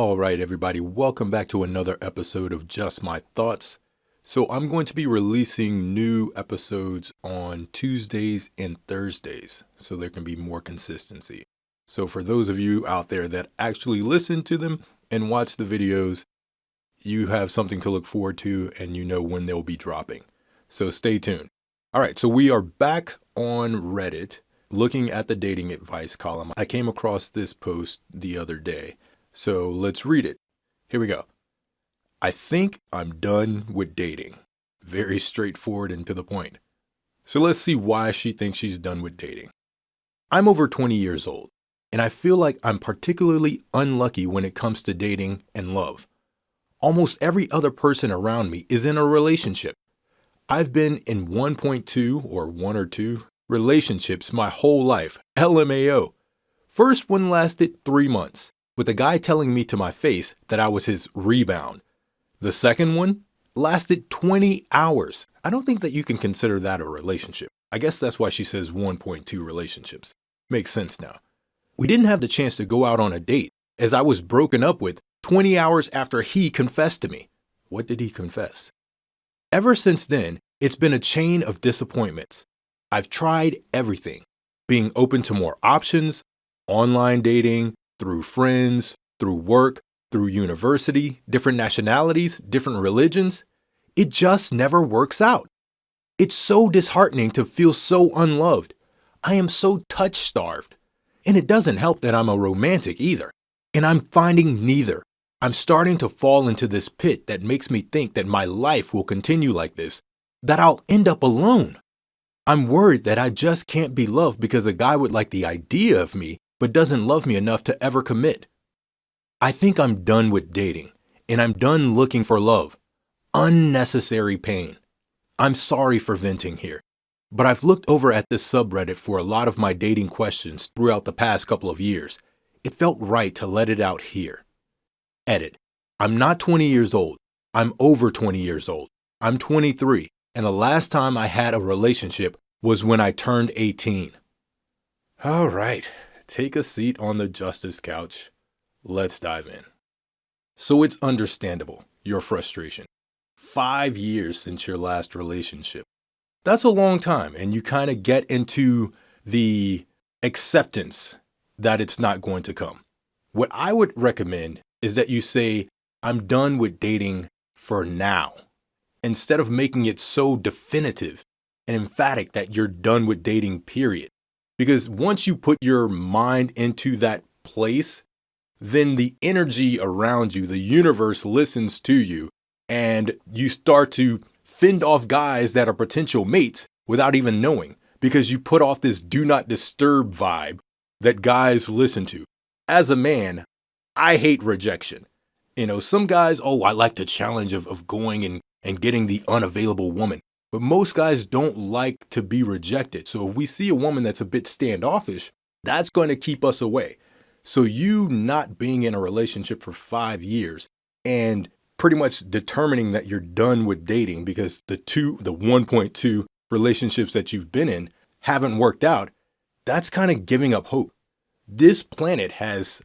All right, everybody, welcome back to another episode of Just My Thoughts. So I'm going to be releasing new episodes on Tuesdays and Thursdays, so there can be more consistency. So for those of you out there that actually listen to them and watch the videos, you have something to look forward to and you know when they'll be dropping. So stay tuned. All right, so we are back on Reddit looking at the dating advice column. I came across this post the other day. So let's read it. Here we go. I think I'm done with dating. Very straightforward and to the point. So let's see why she thinks she's done with dating. I'm over 20 years old, and I feel like I'm particularly unlucky when it comes to dating and love. Almost every other person around me is in a relationship. I've been in 1.2 or 1 or 2 relationships my whole life. LMAO. First one lasted 3 months, with a guy telling me to my face that I was his rebound. The second one lasted 20 hours. I don't think that you can consider that a relationship. I guess that's why she says 1.2 relationships. Makes sense now. We didn't have the chance to go out on a date, as I was broken up with 20 hours after he confessed to me. What did he confess? Ever since then, it's been a chain of disappointments. I've tried everything, being open to more options, online dating, through friends, through work, through university, different nationalities, different religions. It just never works out. It's so disheartening to feel so unloved. I am so touch-starved. And it doesn't help that I'm a romantic either. And I'm finding neither. I'm starting to fall into this pit that makes me think that my life will continue like this, that I'll end up alone. I'm worried that I just can't be loved because a guy would like the idea of me, but doesn't love me enough to ever commit. I think I'm done with dating, and I'm done looking for love. Unnecessary pain. I'm sorry for venting here, but I've looked over at this subreddit for a lot of my dating questions throughout the past couple of years. It felt right to let it out here. Edit. I'm not 20 years old. I'm over 20 years old. I'm 23, and the last time I had a relationship was when I turned 18. All right. Take a seat on the justice couch. Let's dive in. So it's understandable, your frustration. 5 years since your last relationship. That's a long time, and you kind of get into the acceptance that it's not going to come. What I would recommend is that you say, I'm done with dating for now, instead of making it so definitive and emphatic that you're done with dating, period. Because once you put your mind into that place, then the energy around you, the universe listens to you, and you start to fend off guys that are potential mates without even knowing, because you put off this do not disturb vibe that guys listen to. As a man, I hate rejection. Some guys, I like the challenge of going and getting the unavailable woman. But most guys don't like to be rejected. So if we see a woman that's a bit standoffish, that's going to keep us away. So you not being in a relationship for 5 years and pretty much determining that you're done with dating because the 1.2 relationships that you've been in haven't worked out, that's kind of giving up hope. This planet has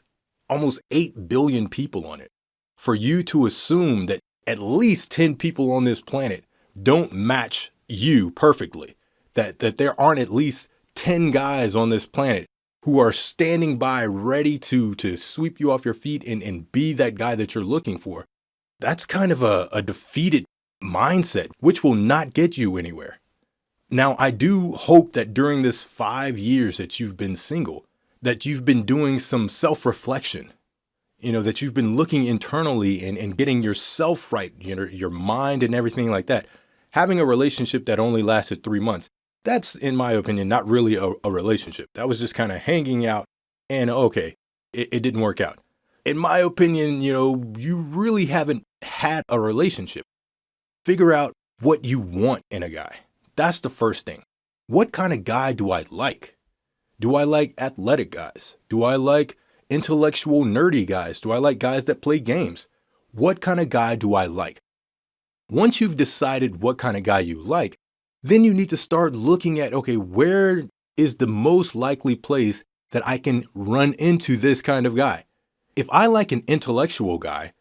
almost 8 billion people on it. For you to assume that at least 10 people on this planet don't match you perfectly, that there aren't at least 10 guys on this planet who are standing by ready to sweep you off your feet and be that guy that you're looking for, that's kind of a defeated mindset, which will not get you anywhere. Now, I do hope that during this 5 years that you've been single, that you've been doing some self-reflection, that you've been looking internally and getting yourself right, your mind and everything like that. Having a relationship that only lasted 3 months, that's, in my opinion, not really a relationship. That was just kind of hanging out and okay, it didn't work out. In my opinion, you really haven't had a relationship. Figure out what you want in a guy. That's the first thing. What kind of guy do I like? Do I like athletic guys? Do I like intellectual, nerdy guys? Do I like guys that play games? What kind of guy do I like? Once you've decided what kind of guy you like, then you need to start looking at, okay, where is the most likely place that I can run into this kind of guy? If I like an intellectual guy,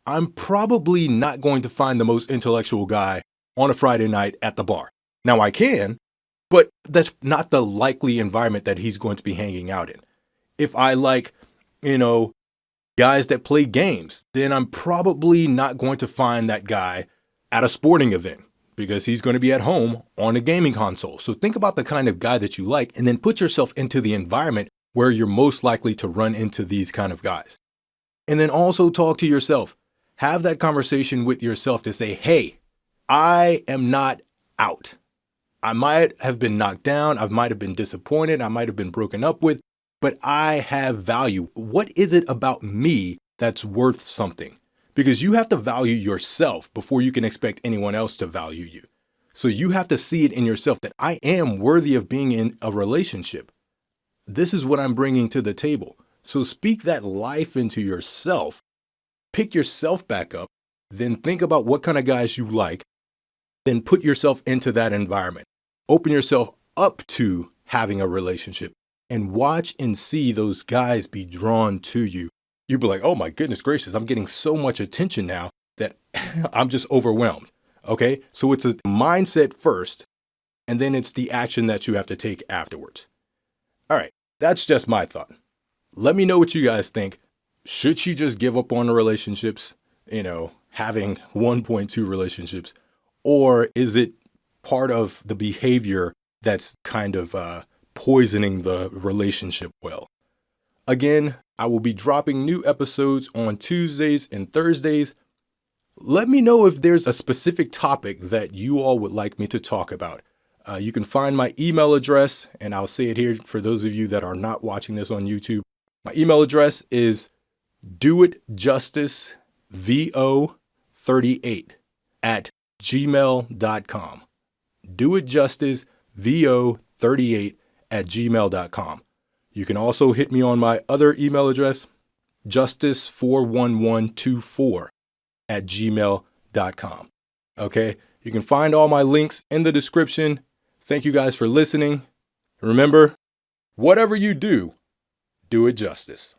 I'm probably not going to find the most intellectual guy on a Friday night at the bar. Now I can, but that's not the likely environment that he's going to be hanging out in. If I like, guys that play games, then I'm probably not going to find that guy at a sporting event because he's going to be at home on a gaming console. So think about the kind of guy that you like and then put yourself into the environment where you're most likely to run into these kind of guys. And then also talk to yourself. Have that conversation with yourself to say, hey, I am not out. I might have been knocked down. I might have been disappointed. I might have been broken up with, but I have value. What is it about me that's worth something? Because you have to value yourself before you can expect anyone else to value you. So you have to see it in yourself that I am worthy of being in a relationship. This is what I'm bringing to the table. So speak that life into yourself. Pick yourself back up. Then think about what kind of guys you like. Then put yourself into that environment. Open yourself up to having a relationship and watch and see those guys be drawn to you. You'll be like, oh my goodness gracious, I'm getting so much attention now that I'm just overwhelmed. Okay, so it's a mindset first, and then it's the action that you have to take afterwards. All right, that's just my thought. Let me know what you guys think. Should she just give up on the relationships, having 1.2 relationships, or is it part of the behavior that's kind of poisoning the relationship well? Again, I will be dropping new episodes on Tuesdays and Thursdays. Let me know if there's a specific topic that you all would like me to talk about. You can find my email address, and I'll say it here for those of you that are not watching this on YouTube. My email address is doitjusticevo38@gmail.com. doitjusticevo38@gmail.com. You can also hit me on my other email address, justice41124@gmail.com. Okay, you can find all my links in the description. Thank you guys for listening. Remember, whatever you do, do it justice.